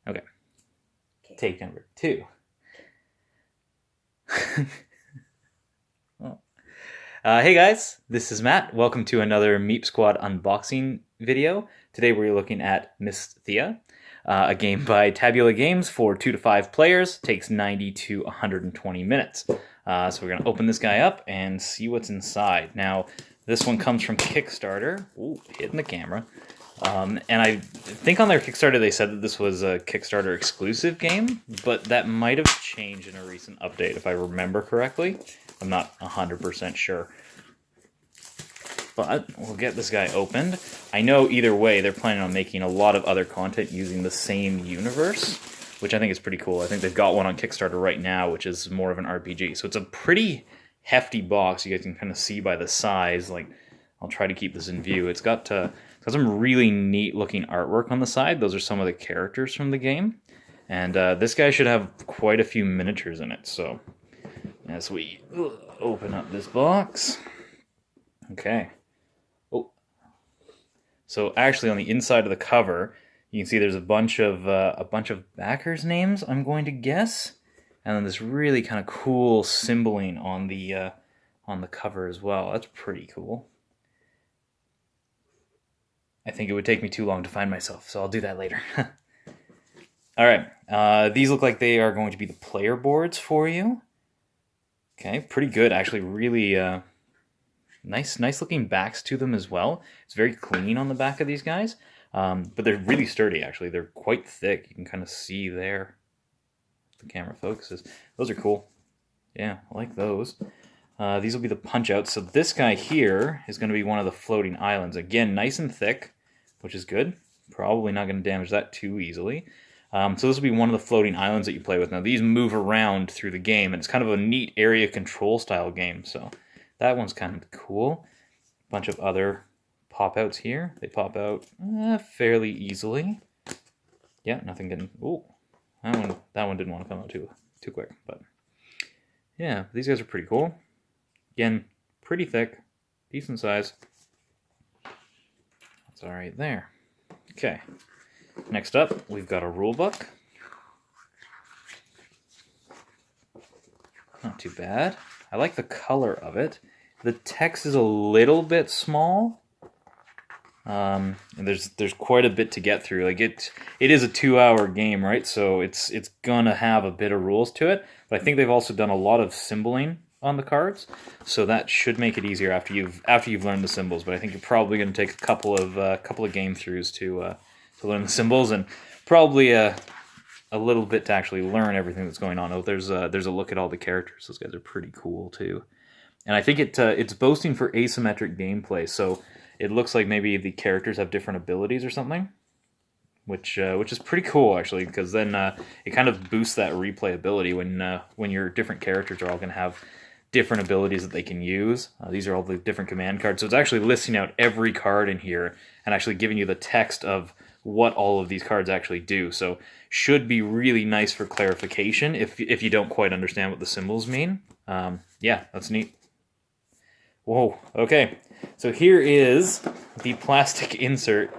Okay. Take number 2. Well, hey guys, this is Matt. Welcome to another Meep Squad unboxing video. Today we're looking at Mysthea, a game by Tabula Games for 2 to 5 players. Takes 90 to 120 minutes. So we're going to open this guy up and see what's inside. Now, this one comes from Kickstarter. Ooh, hitting the camera. And I think on their Kickstarter they said that this was a Kickstarter exclusive game, but that might have changed in a recent update if I remember correctly. I'm not 100% sure. But we'll get this guy opened. I know either way they're planning on making a lot of other content using the same universe, which I think is pretty cool. I think they've got one on Kickstarter right now, which is more of an RPG. So it's a pretty hefty box. You guys can kind of see by the size. Like, I'll try to keep this in view. It's got some really neat looking artwork on the side. Those are some of the characters from the game. And this guy should have quite a few miniatures in it. So as we open up this box. Okay. Oh. So actually on the inside of the cover, you can see there's a bunch of backers' names, I'm going to guess. And then this really kind of cool symboling on the cover as well. That's pretty cool. I think it would take me too long to find myself, so I'll do that later. Alright, these look like they are going to be the player boards for you. Okay, pretty good, actually. Really nice looking backs to them as well. It's very clean on the back of these guys, but they're really sturdy, actually. They're quite thick. You can kind of see there. The camera focuses. Those are cool. Yeah, I like those. These will be the punch-outs. So this guy here is going to be one of the floating islands. Again, nice and thick, which is good. Probably not going to damage that too easily. So this will be one of the floating islands that you play with. Now, these move around through the game, and it's kind of a neat area control style game. So that one's kind of cool. A bunch of other pop-outs here. They pop out fairly easily. Yeah, nothing getting... Ooh, that one didn't want to come out too quick. But yeah, these guys are pretty cool. Again, pretty thick, decent size. That's all right there. Okay, next up, we've got a rule book. Not too bad. I like the color of it. The text is a little bit small. And there's quite a bit to get through. Like it is a 2-hour game, right? So it's gonna have a bit of rules to it. But I think they've also done a lot of symboling on the cards, so that should make it easier after you've learned the symbols. But I think you're probably going to take a couple of game throughs to learn the symbols, and probably a little bit to actually learn everything that's going on. Oh, there's a look at all the characters. Those guys are pretty cool too, and I think it's boasting for asymmetric gameplay. So it looks like maybe the characters have different abilities or something, which is pretty cool actually, because then it kind of boosts that replayability when your different characters are all going to have different abilities that they can use. These are all the different command cards. So it's actually listing out every card in here and actually giving you the text of what all of these cards actually do. So should be really nice for clarification if you don't quite understand what the symbols mean. Yeah, that's neat. Whoa, okay. So here is the plastic insert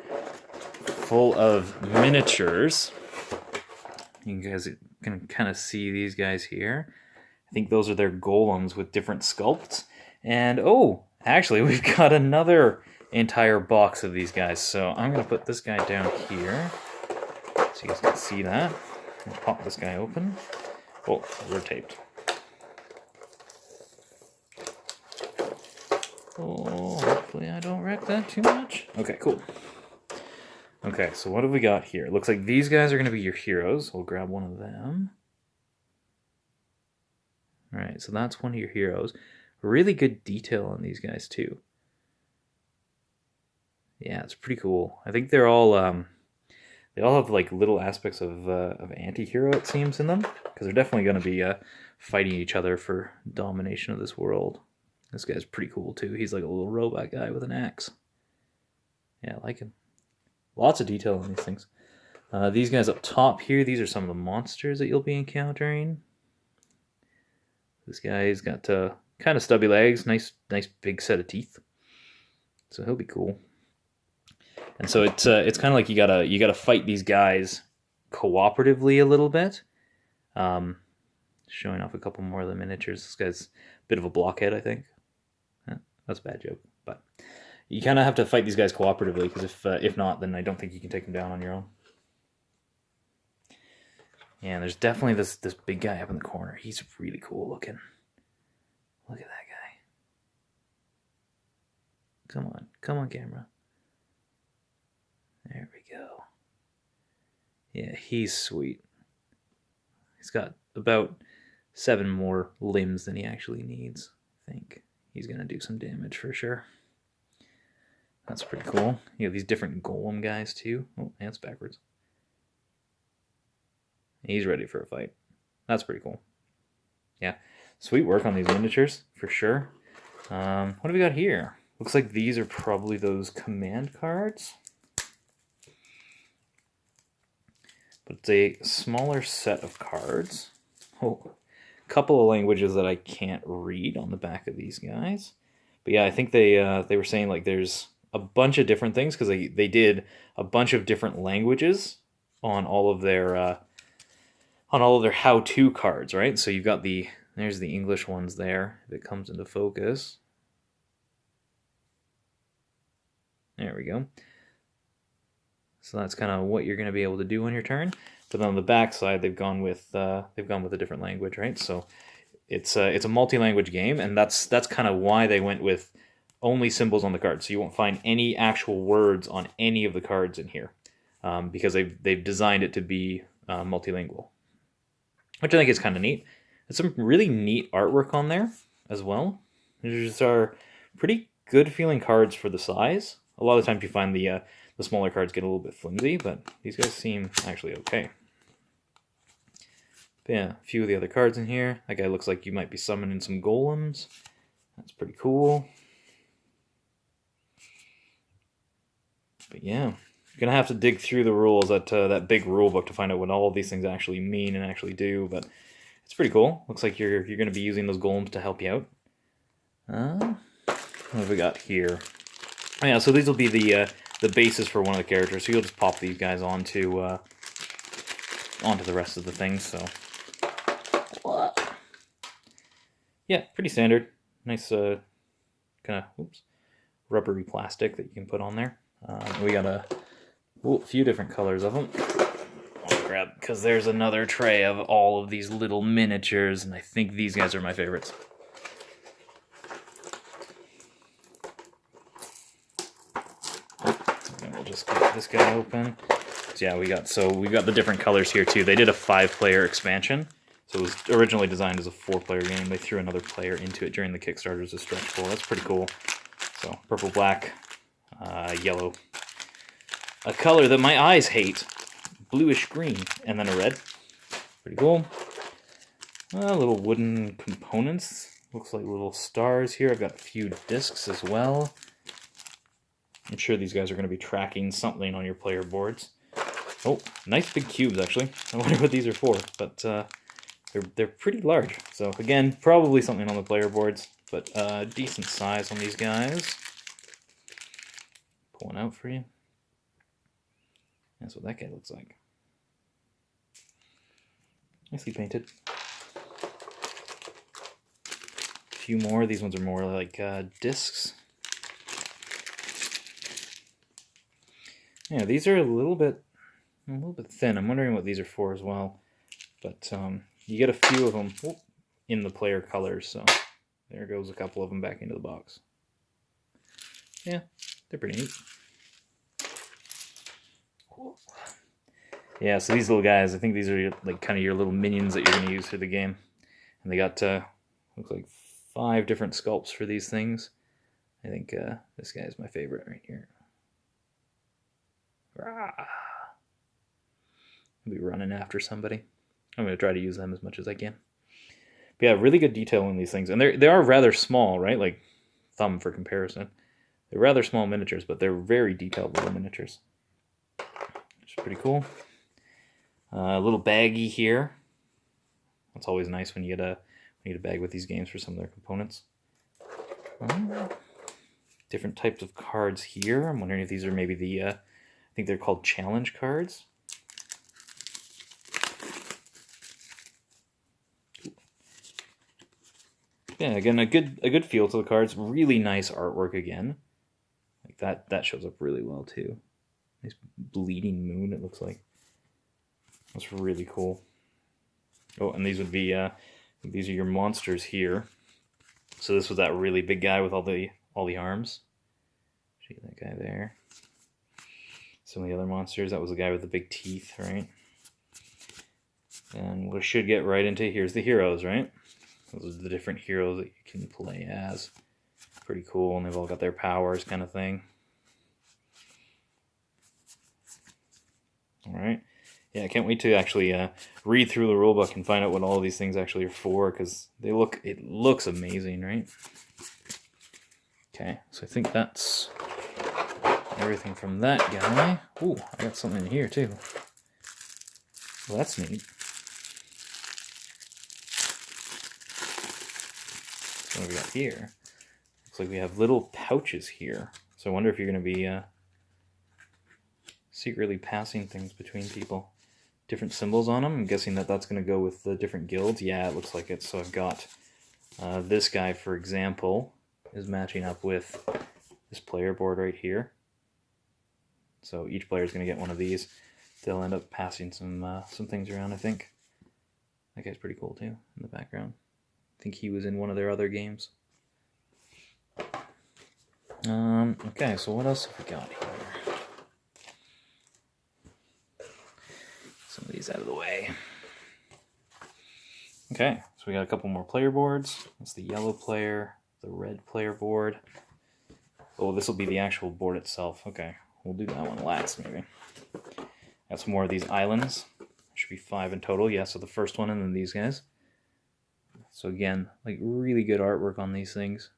full of miniatures. You guys can kind of see these guys here. I think those are their golems with different sculpts. And oh, actually we've got another entire box of these guys. So I'm going to put this guy down here so you guys can see that. I'll pop this guy open. Oh, we're taped. Oh, hopefully I don't wreck that too much. Okay, cool. Okay, so what have we got here? It looks like these guys are going to be your heroes. We'll grab one of them. Alright, so that's one of your heroes. Really good detail on these guys too. Yeah, it's pretty cool. I think they're all they all have like little aspects of anti-hero, it seems, in them, because they're definitely going to be fighting each other for domination of this world. This guy's pretty cool too. He's like a little robot guy with an axe. Yeah, I like him. Lots of detail on these things. These guys up top here, these are some of the monsters that you'll be encountering. This guy's got kind of stubby legs, nice big set of teeth. So he'll be cool. And so it's kind of like you gotta fight these guys cooperatively a little bit. Showing off a couple more of the miniatures. This guy's a bit of a blockhead, I think. That's a bad joke, but you kind of have to fight these guys cooperatively, because if not, then I don't think you can take them down on your own. Yeah, there's definitely this big guy up in the corner. He's really cool looking. Look at that guy. Come on, camera. There we go. Yeah, he's sweet. He's got about 7 more limbs than he actually needs. I think he's gonna do some damage for sure. That's pretty cool. You have these different golem guys too. Oh, that's backwards. He's ready for a fight. That's pretty cool. Yeah, sweet work on these miniatures for sure. What do we got here? Looks like these are probably those command cards. But it's a smaller set of cards. Oh, a couple of languages that I can't read on the back of these guys. But yeah, I think they were saying like there's a bunch of different things, because they did a bunch of different languages on all of their how-to cards, right? So you've got there's the English ones there, if it comes into focus. There we go. So that's kind of what you're going to be able to do on your turn. But on the back side, they've gone with a different language, right? So it's a multi-language game, and that's kind of why they went with only symbols on the card. So you won't find any actual words on any of the cards in here, because they've designed it to be multilingual, which I think is kind of neat. There's some really neat artwork on there as well. These are pretty good feeling cards for the size. A lot of times you find the smaller cards get a little bit flimsy, but these guys seem actually okay. But yeah, a few of the other cards in here. That guy looks like you might be summoning some golems. That's pretty cool. But yeah, you're gonna have to dig through the rules, that big rule book, to find out what all of these things actually mean and actually do. But it's pretty cool. Looks like you're gonna be using those golems to help you out. What have we got here? Oh, yeah, so these will be the basis for one of the characters. So you'll just pop these guys onto the rest of the things. So yeah, pretty standard. Nice kind of rubbery plastic that you can put on there. We got a few different colors of them. I'll grab, because there's another tray of all of these little miniatures, and I think these guys are my favorites. And we'll just get this guy open. So yeah, we got the different colors here too. They did a 5-player expansion. So it was originally designed as a 4-player game. They threw another player into it during the Kickstarter as a stretch goal. That's pretty cool. So purple, black, yellow. A color that my eyes hate. Bluish green. And then a red. Pretty cool. Little wooden components. Looks like little stars here. I've got a few discs as well. I'm sure these guys are going to be tracking something on your player boards. Oh, nice big cubes, actually. I wonder what these are for, but they're pretty large. So again, probably something on the player boards, but decent size on these guys. Pull one out for you. That's what that guy looks like. Nicely painted. A few more. These ones are more like discs. Yeah, these are a little bit thin. I'm wondering what these are for as well. But you get a few of them in the player colors, so there goes a couple of them back into the box. Yeah, they're pretty neat. Cool. Yeah, so these little guys, I think these are like kind of your little minions that you're going to use for the game. And they got, looks like 5 different sculpts for these things. I think this guy is my favorite right here. I'll be running after somebody. I'm going to try to use them as much as I can. But yeah, really good detail in these things. And they are rather small, right? Like thumb for comparison. They're rather small miniatures, but they're very detailed little miniatures. Which is pretty cool. A little baggie here. That's always nice when you get a bag with these games for some of their components. Different types of cards here. I'm wondering if these are maybe the... I think they're called challenge cards. Yeah, again, a good feel to the cards. Really nice artwork again. Like that shows up really well too. Nice bleeding moon, it looks like. That's really cool. Oh, and these would be these are your monsters here. So this was that really big guy with all the arms. See that guy there. Some of the other monsters, that was the guy with the big teeth, right? And we should get right into, here's the heroes, right? Those are the different heroes that you can play as. Pretty cool, and they've all got their powers kind of thing. Alright. Yeah, I can't wait to actually read through the rulebook and find out what all of these things actually are for, because it looks amazing, right? Okay, so I think that's everything from that guy. Ooh, I got something in here too. Well, that's neat. So what do we got here? Looks like we have little pouches here. So I wonder if you're going to be secretly passing things between people. Different symbols on them. I'm guessing that that's going to go with the different guilds. Yeah, it looks like it. So I've got this guy, for example, is matching up with this player board right here. So each player is going to get one of these. They'll end up passing some things around, I think. That guy's pretty cool too in the background. I think he was in one of their other games. Okay, so what else have we got here? Some of these out of the way. Okay, so we got a couple more player boards. That's the yellow player, the red player board. Oh, this will be the actual board itself. Okay, we'll do that one last, maybe. Got some more of these islands. Should be 5 in total. Yeah, so the first one and then these guys. So again, like really good artwork on these things.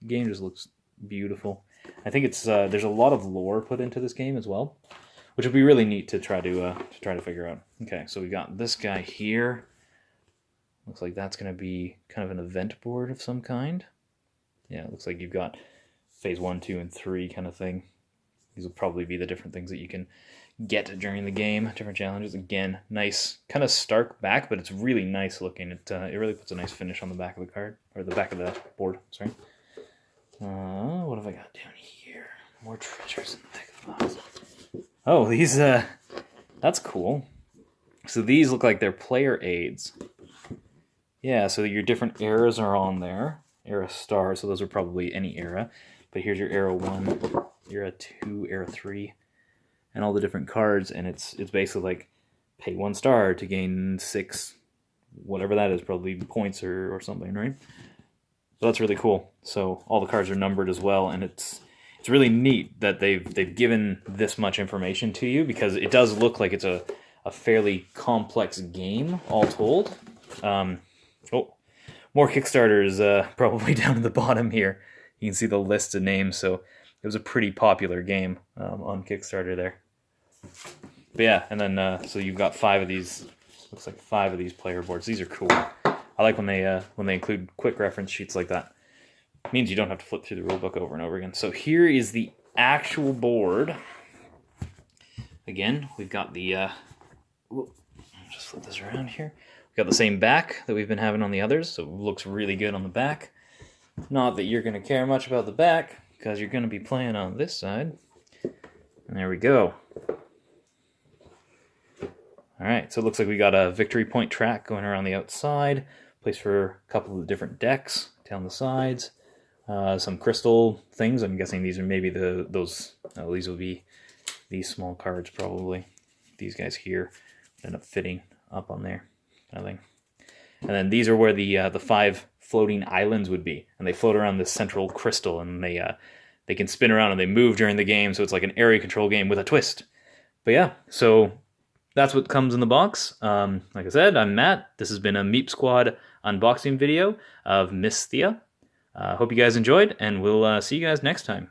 The game just looks beautiful. I think it's there's a lot of lore put into this game as well, which would be really neat to try to figure out. Okay, so we got this guy here. Looks like that's going to be kind of an event board of some kind. Yeah, it looks like you've got phase 1, 2, and 3 kind of thing. These will probably be the different things that you can get during the game, different challenges. Again, nice, kind of stark back, but it's really nice looking. It really puts a nice finish on the back of the card, or the back of the board, sorry. What have I got down here? More treasures in the back of the box. Oh, these, that's cool. So these look like they're player aids. Yeah, so your different eras are on there. Era star, so those are probably any era. But here's your era 1, era 2, era 3, and all the different cards, and it's basically like pay 1 star to gain 6, whatever that is, probably points or something, right? So that's really cool. So all the cards are numbered as well, and it's really neat that they've given this much information to you, because it does look like it's a fairly complex game, all told. Oh, more Kickstarters probably down at the bottom here. You can see the list of names, so it was a pretty popular game on Kickstarter there. But yeah, and then so you've got 5 of these. Looks like 5 of these player boards. These are cool. I like when they include quick reference sheets like that. It means you don't have to flip through the rulebook over and over again. So here is the actual board. Again, we've got the. Just flip this around here. We've got the same back that we've been having on the others, so it looks really good on the back. Not that you're going to care much about the back, because you're going to be playing on this side. And there we go. Alright, so it looks like we got a victory point track going around the outside, place for a couple of different decks down the sides, some crystal things. I'm guessing these are maybe these will be these small cards probably. These guys here end up fitting up on there, kind of thing. And then these are where the 5 floating islands would be, and they float around this central crystal, and they can spin around and they move during the game, so it's like an area control game with a twist. But yeah, so that's what comes in the box. Like I said, I'm Matt. This has been a Meep Squad unboxing video of Mysthea. Hope you guys enjoyed, and we'll see you guys next time.